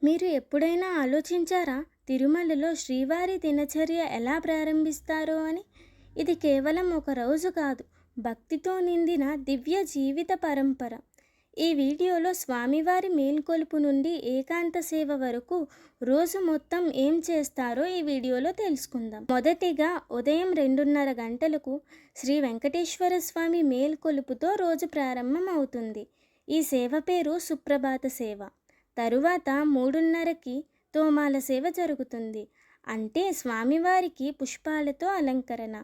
మీరు ఎప్పుడైనా ఆలోచించారా? తిరుమలలో శ్రీవారి దినచర్య ఎలా ప్రారంభిస్తారో అని? ఇది కేవలం ఒక రోజు కాదు, భక్తితో నిండిన దివ్య జీవిత పరంపర. ఈ వీడియోలో స్వామివారి మేల్కొలుపు నుండి ఏకాంత సేవ వరకు రోజు మొత్తం ఏం చేస్తారో ఈ వీడియోలో తెలుసుకుందాం. మొదటిగా ఉదయం 2:30 గంటలకు శ్రీ వెంకటేశ్వర స్వామి మేల్కొలుపుతో రోజు ప్రారంభం అవుతుంది. ఈ సేవ పేరు సుప్రభాత సేవ. తరువాత 3:30కి తోమాల సేవ జరుగుతుంది. అంటే స్వామివారికి పుష్పాలతో అలంకరణ.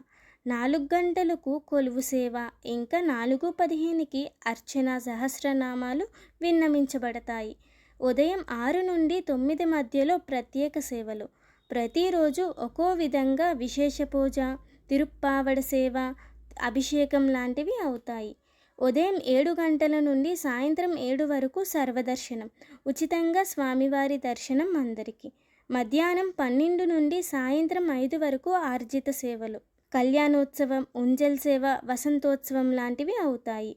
4 గంటలకు కొలువు సేవ, ఇంకా 4:15కి అర్చన సహస్రనామాలు విన్నవించబడతాయి. ఉదయం 6 నుండి 9 మధ్యలో ప్రత్యేక సేవలు. ప్రతిరోజు ఒక్కో విధంగా విశేష పూజ, తిరుప్పావడ సేవ, అభిషేకం లాంటివి అవుతాయి. ఉదయం 7 గంటల నుండి సాయంత్రం 7 వరకు సర్వదర్శనం, ఉచితంగా స్వామివారి దర్శనం అందరికీ. మధ్యాహ్నం 12 నుండి సాయంత్రం 5 వరకు ఆర్జిత సేవలు, కళ్యాణోత్సవం, ఉంజల్ సేవ, వసంతోత్సవం లాంటివి అవుతాయి.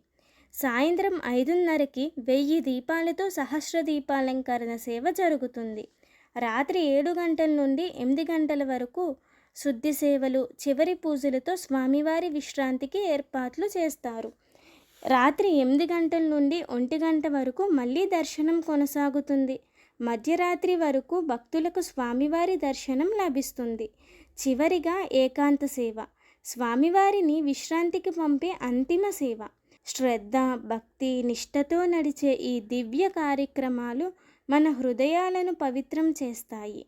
సాయంత్రం 5:30కి 1000 దీపాలతో సహస్ర దీపాలంకరణ సేవ జరుగుతుంది. రాత్రి 7 గంటల నుండి 8 గంటల వరకు శుద్ధి సేవలు, చివరి పూజలతో స్వామివారి విశ్రాంతికి ఏర్పాట్లు చేస్తారు. రాత్రి 8 గంటల నుండి 1 గంట వరకు మళ్ళీ దర్శనం కొనసాగుతుంది. మధ్యరాత్రి వరకు భక్తులకు స్వామివారి దర్శనం లభిస్తుంది. చివరిగా ఏకాంత సేవ, స్వామివారిని విశ్రాంతికి పంపే అంతిమ సేవ. శ్రద్ధ, భక్తి, నిష్ఠతో నడిచే ఈ దివ్య కార్యక్రమాలు మన హృదయాలను పవిత్రం చేస్తాయి.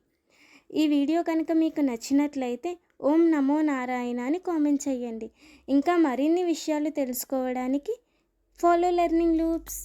ఈ వీడియో కనుక మీకు నచ్చినట్లయితే ఓం నమో నారాయణ అని కామెంట్ చేయండి. ఇంకా మరిన్ని విషయాలు తెలుసుకోవడానికి ఫాలో లెర్నింగ్ లూప్స్.